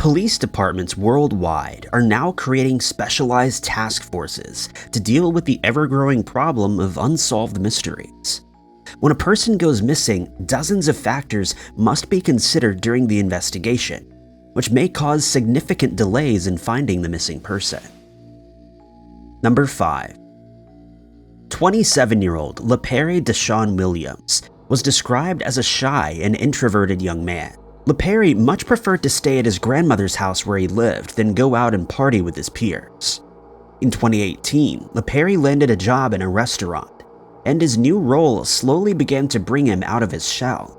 Police departments worldwide are now creating specialized task forces to deal with the ever-growing problem of unsolved mysteries. When a person goes missing, dozens of factors must be considered during the investigation, which may cause significant delays in finding the missing person. Number 5. 27-year-old LaPerry Deshaun Williams was described as a shy and introverted young man. LaPerry much preferred to stay at his grandmother's house where he lived than go out and party with his peers. In 2018, LaPerry landed a job in a restaurant, and his new role slowly began to bring him out of his shell.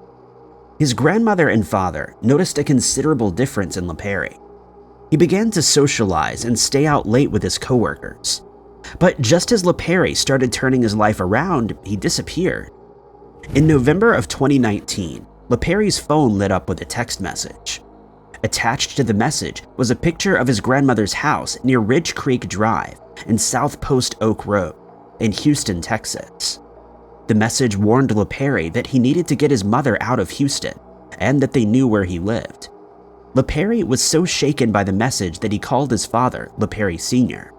His grandmother and father noticed a considerable difference in LaPerry. He began to socialize and stay out late with his coworkers. But just as LaPerry started turning his life around, he disappeared. In November of 2019, LaPerry's phone lit up with a text message. Attached to the message was a picture of his grandmother's house near Ridge Creek Drive and South Post Oak Road in Houston, Texas. The message warned LaPerry that he needed to get his mother out of Houston and that they knew where he lived. LaPerry was so shaken by the message that he called his father, LaPerry Sr.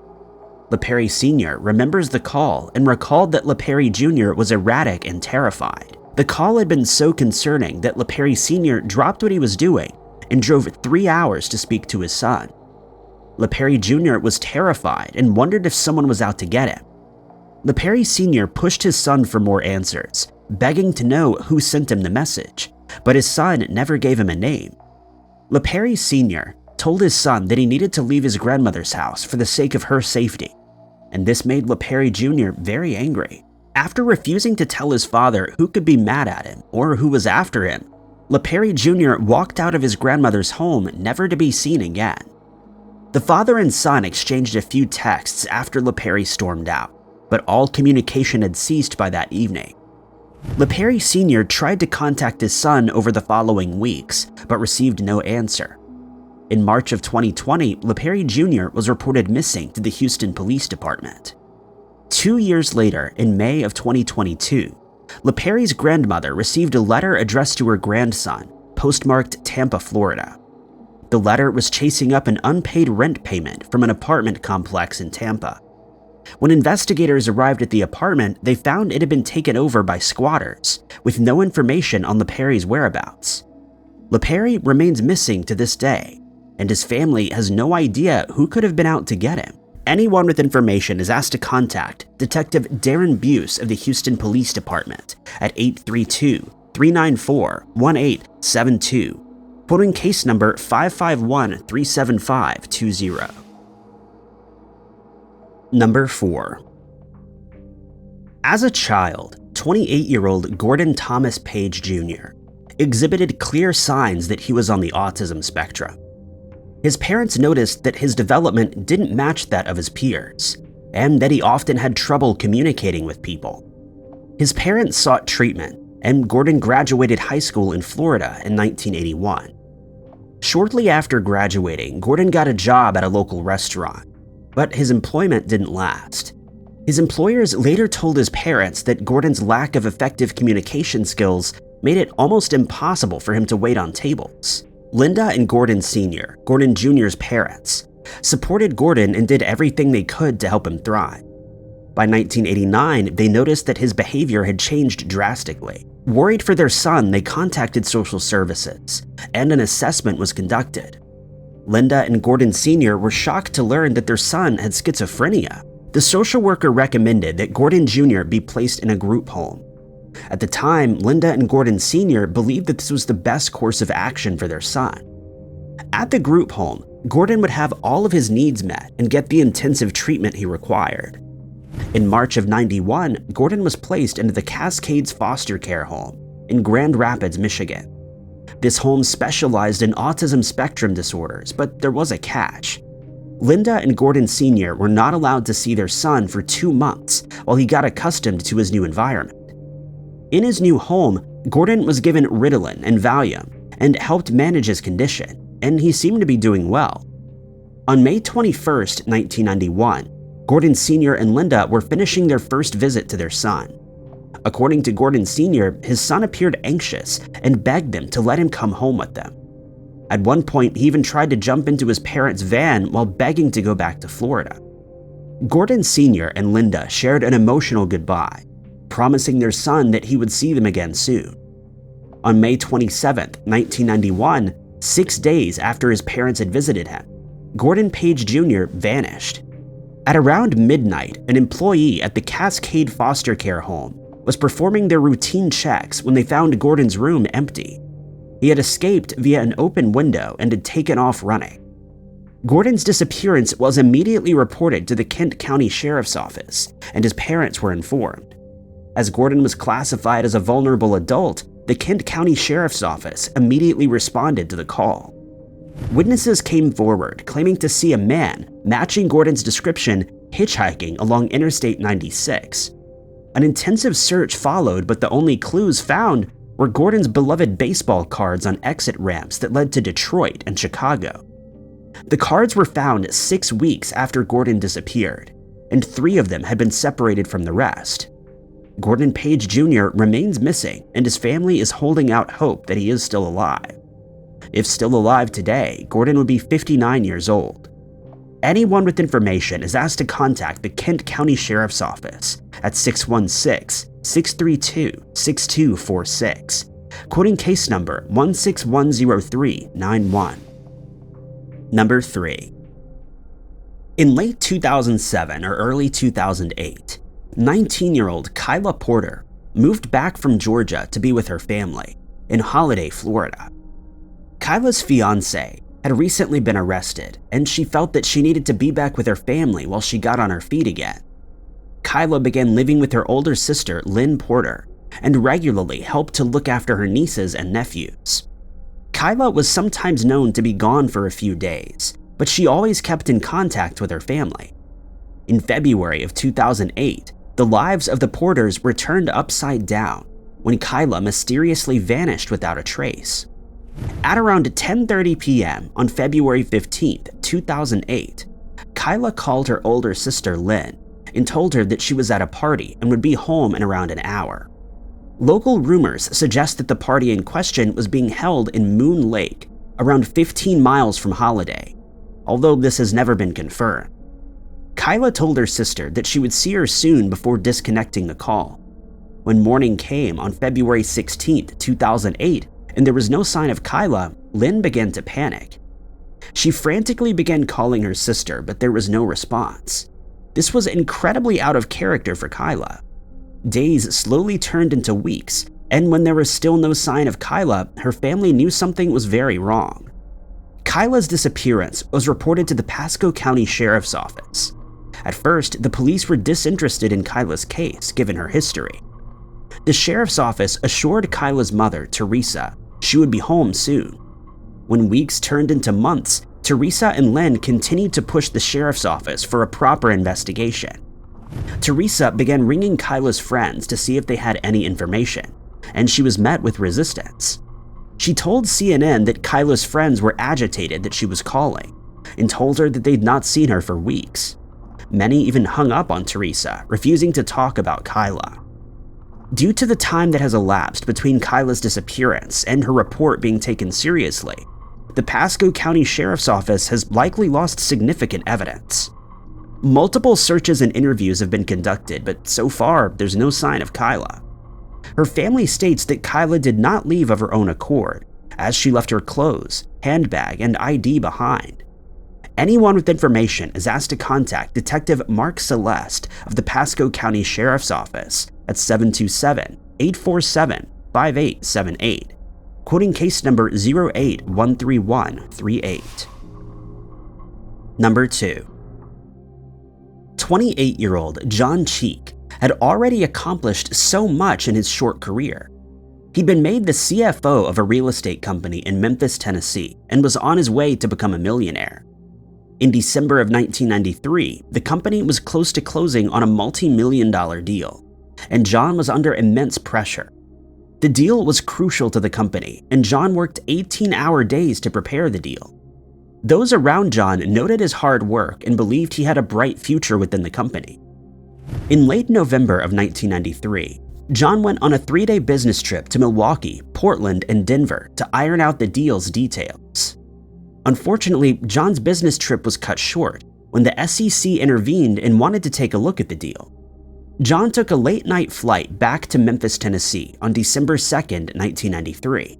LaPerry Sr. remembers the call and recalled that LaPerry Jr. was erratic and terrified. The call had been so concerning that LaPerry Sr. dropped what he was doing and drove 3 hours to speak to his son. LaPerry Jr. was terrified and wondered if someone was out to get him. LaPerry Sr. pushed his son for more answers, begging to know who sent him the message, but his son never gave him a name. LaPerry Sr. told his son that he needed to leave his grandmother's house for the sake of her safety, and this made LaPerry Jr. very angry. After refusing to tell his father who could be mad at him or who was after him, LaPerry Jr. walked out of his grandmother's home never to be seen again. The father and son exchanged a few texts after LaPerry stormed out, but all communication had ceased by that evening. LaPerry Sr. tried to contact his son over the following weeks, but received no answer. In March of 2020, LaPerry Jr. was reported missing to the Houston Police Department. 2 years later, in May of 2022, LaPerry's grandmother received a letter addressed to her grandson, postmarked Tampa, Florida. The letter was chasing up an unpaid rent payment from an apartment complex in Tampa. When investigators arrived at the apartment, they found it had been taken over by squatters, with no information on LaPerry's whereabouts. LaPerry remains missing to this day, and his family has no idea who could have been out to get him. Anyone with information is asked to contact Detective Darren Buse of the Houston Police Department at 832-394-1872, quoting case number 551-37520. Number 4. As a child, 28-year-old Gordon Thomas Page Jr. exhibited clear signs that he was on the autism spectrum. His parents noticed that his development didn't match that of his peers, and that he often had trouble communicating with people. His parents sought treatment, and Gordon graduated high school in Florida in 1981. Shortly after graduating, Gordon got a job at a local restaurant, but his employment didn't last. His employers later told his parents that Gordon's lack of effective communication skills made it almost impossible for him to wait on tables. Linda and Gordon Sr., Gordon Jr.'s parents, supported Gordon and did everything they could to help him thrive. By 1989, they noticed that his behavior had changed drastically. Worried for their son, they contacted social services, and an assessment was conducted. Linda and Gordon Sr. were shocked to learn that their son had schizophrenia. The social worker recommended that Gordon Jr. be placed in a group home. At the time, Linda and Gordon Sr. believed that this was the best course of action for their son. At the group home, Gordon would have all of his needs met and get the intensive treatment he required. In March of '91, Gordon was placed into the Cascades Foster Care Home in Grand Rapids, Michigan. This home specialized in autism spectrum disorders, but there was a catch. Linda and Gordon Sr. were not allowed to see their son for 2 months while he got accustomed to his new environment. In his new home, Gordon was given Ritalin and Valium and helped manage his condition, and he seemed to be doing well. On May 21, 1991, Gordon Sr. and Linda were finishing their first visit to their son. According to Gordon Sr., his son appeared anxious and begged them to let him come home with them. At one point, he even tried to jump into his parents' van while begging to go back to Florida. Gordon Sr. and Linda shared an emotional goodbye, promising their son that he would see them again soon. On May 27, 1991, 6 days after his parents had visited him, Gordon Page Jr. vanished. At around midnight, an employee at the Cascade Foster Care Home was performing their routine checks when they found Gordon's room empty. He had escaped via an open window and had taken off running. Gordon's disappearance was immediately reported to the Kent County Sheriff's Office, and his parents were informed. As Gordon was classified as a vulnerable adult, the Kent County Sheriff's Office immediately responded to the call. Witnesses came forward claiming to see a man matching Gordon's description hitchhiking along Interstate 96. An intensive search followed, but the only clues found were Gordon's beloved baseball cards on exit ramps that led to Detroit and Chicago. The cards were found 6 weeks after Gordon disappeared, and 3 of them had been separated from the rest. Gordon Page Jr. remains missing, and his family is holding out hope that he is still alive. If still alive today, Gordon would be 59 years old. Anyone with information is asked to contact the Kent County Sheriff's Office at 616-632-6246, quoting case number 1610391. Number 3. In late 2007 or early 2008, 19-year-old Kyla Porter moved back from Georgia to be with her family in Holiday, Florida. Kyla's fiancé had recently been arrested, and she felt that she needed to be back with her family while she got on her feet again. Kyla began living with her older sister, Lynn Porter, and regularly helped to look after her nieces and nephews. Kyla was sometimes known to be gone for a few days, but she always kept in contact with her family. In February of 2008, the lives of the Porters were turned upside down when Kyla mysteriously vanished without a trace. At around 10:30 p.m. on February 15, 2008, Kyla called her older sister Lynn and told her that she was at a party and would be home in around an hour. Local rumors suggest that the party in question was being held in Moon Lake, around 15 miles from Holiday, although this has never been confirmed. Kyla told her sister that she would see her soon before disconnecting the call. When morning came on February 16, 2008, and there was no sign of Kyla, Lynn began to panic. She frantically began calling her sister, but there was no response. This was incredibly out of character for Kyla. Days slowly turned into weeks, and when there was still no sign of Kyla, her family knew something was very wrong. Kyla's disappearance was reported to the Pasco County Sheriff's Office. At first, the police were disinterested in Kyla's case, given her history. The sheriff's office assured Kyla's mother, Teresa, she would be home soon. When weeks turned into months, Teresa and Len continued to push the sheriff's office for a proper investigation. Teresa began ringing Kyla's friends to see if they had any information, and she was met with resistance. She told CNN that Kyla's friends were agitated that she was calling, and told her that they'd not seen her for weeks. Many even hung up on Teresa, refusing to talk about Kyla. Due to the time that has elapsed between Kyla's disappearance and her report being taken seriously, the Pasco County Sheriff's Office has likely lost significant evidence. Multiple searches and interviews have been conducted, but so far, there's no sign of Kyla. Her family states that Kyla did not leave of her own accord, as she left her clothes, handbag, and ID behind. Anyone with information is asked to contact Detective Mark Celeste of the Pasco County Sheriff's Office at 727-847-5878, quoting case number 0813138. Number 2. 28-year-old John Cheek had already accomplished so much in his short career. He'd been made the CFO of a real estate company in Memphis, Tennessee, and was on his way to become a millionaire. In December of 1993, the company was close to closing on a multi-million-dollar deal, and John was under immense pressure. The deal was crucial to the company, and John worked 18-hour days to prepare the deal. Those around John noted his hard work and believed he had a bright future within the company. In late November of 1993, John went on a 3-day business trip to Milwaukee, Portland, and Denver to iron out the deal's details. Unfortunately, John's business trip was cut short when the SEC intervened and wanted to take a look at the deal. John took a late-night flight back to Memphis, Tennessee on December 2, 1993.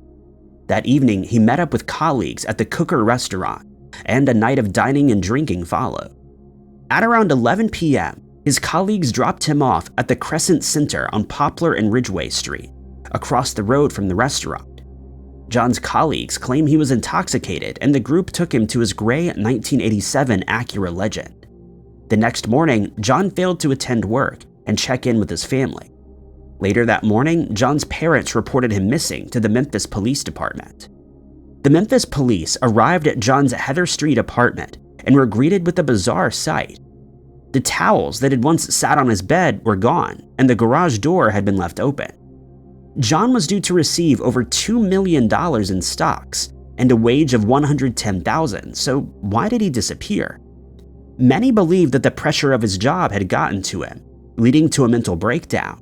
That evening, he met up with colleagues at the Cooker restaurant, and a night of dining and drinking followed. At around 11 p.m., his colleagues dropped him off at the Crescent Center on Poplar and Ridgeway Street, across the road from the restaurant. John's colleagues claim he was intoxicated, and the group took him to his gray 1987 Acura Legend. The next morning, John failed to attend work and check in with his family. Later that morning, John's parents reported him missing to the Memphis Police Department. The Memphis police arrived at John's Heather Street apartment and were greeted with a bizarre sight. The towels that had once sat on his bed were gone, and the garage door had been left open. John was due to receive over $2 million in stocks and a wage of $110,000, so why did he disappear? Many believe that the pressure of his job had gotten to him, leading to a mental breakdown.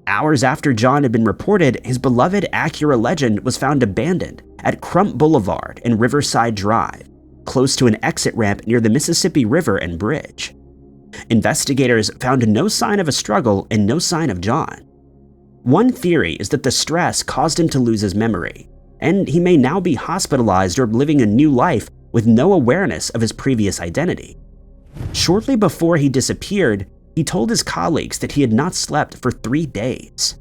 Hours after John had been reported, his beloved Acura Legend was found abandoned at Crump Boulevard and Riverside Drive, close to an exit ramp near the Mississippi River and Bridge. Investigators found no sign of a struggle and no sign of John. One theory is that the stress caused him to lose his memory, and he may now be hospitalized or living a new life with no awareness of his previous identity. Shortly before he disappeared, he told his colleagues that he had not slept for 3 days.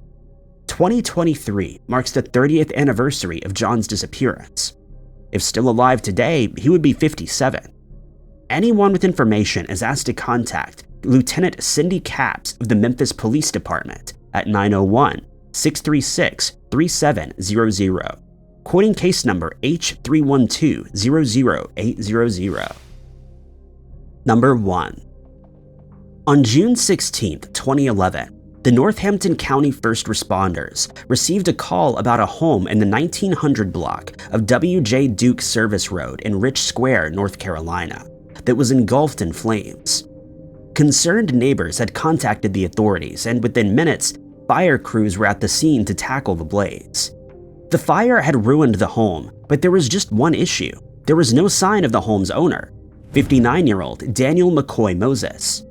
2023 marks the 30th anniversary of John's disappearance. If still alive today, he would be 57. Anyone with information is asked to contact Lieutenant Cindy Capps of the Memphis Police Department at 901-636-3700, quoting case number H312-00800. Number 1. On June 16, 2011, the Northampton County First Responders received a call about a home in the 1900 block of W.J. Duke Service Road in Rich Square, North Carolina, that was engulfed in flames. Concerned neighbors had contacted the authorities, and within minutes, fire crews were at the scene to tackle the blaze. The fire had ruined the home, but there was just one issue. There was no sign of the home's owner, 59-year-old Daniel McCoy Moses.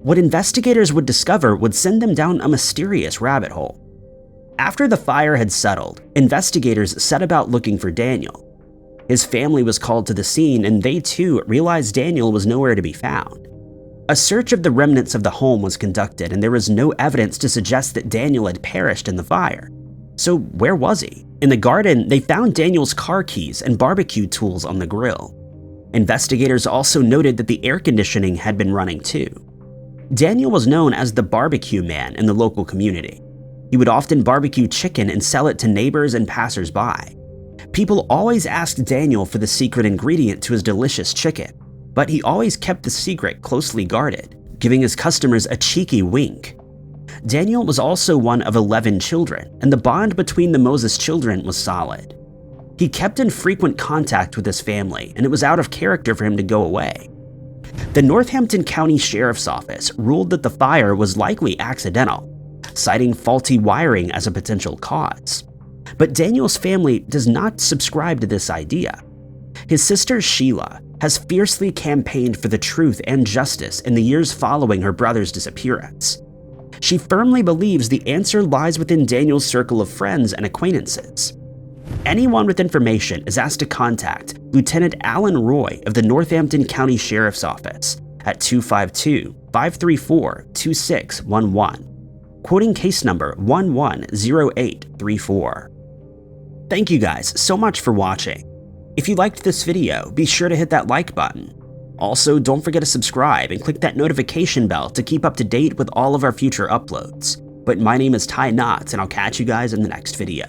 What investigators would discover would send them down a mysterious rabbit hole. After the fire had settled, investigators set about looking for Daniel. His family was called to the scene, and they too realized Daniel was nowhere to be found. A search of the remnants of the home was conducted, and there was no evidence to suggest that Daniel had perished in the fire. So where was he? In the garden, they found Daniel's car keys and barbecue tools on the grill. Investigators also noted that the air conditioning had been running too. Daniel was known as the barbecue man in the local community. He would often barbecue chicken and sell it to neighbors and passers-by. People always asked Daniel for the secret ingredient to his delicious chicken, but he always kept the secret closely guarded, giving his customers a cheeky wink. Daniel was also one of 11 children, and the bond between the Moses children was solid. He kept in frequent contact with his family, and it was out of character for him to go away. The Northampton County Sheriff's Office ruled that the fire was likely accidental, citing faulty wiring as a potential cause. But Daniel's family does not subscribe to this idea. His sister Sheila has fiercely campaigned for the truth and justice in the years following her brother's disappearance. She firmly believes the answer lies within Daniel's circle of friends and acquaintances. Anyone with information is asked to contact Lieutenant Alan Roy of the Northampton County Sheriff's Office at 252-534-2611, quoting case number 110834. Thank you guys so much for watching. If you liked this video, be sure to hit that like button. Also, don't forget to subscribe and click that notification bell to keep up to date with all of our future uploads. But my name is Ty Knotts, and I'll catch you guys in the next video.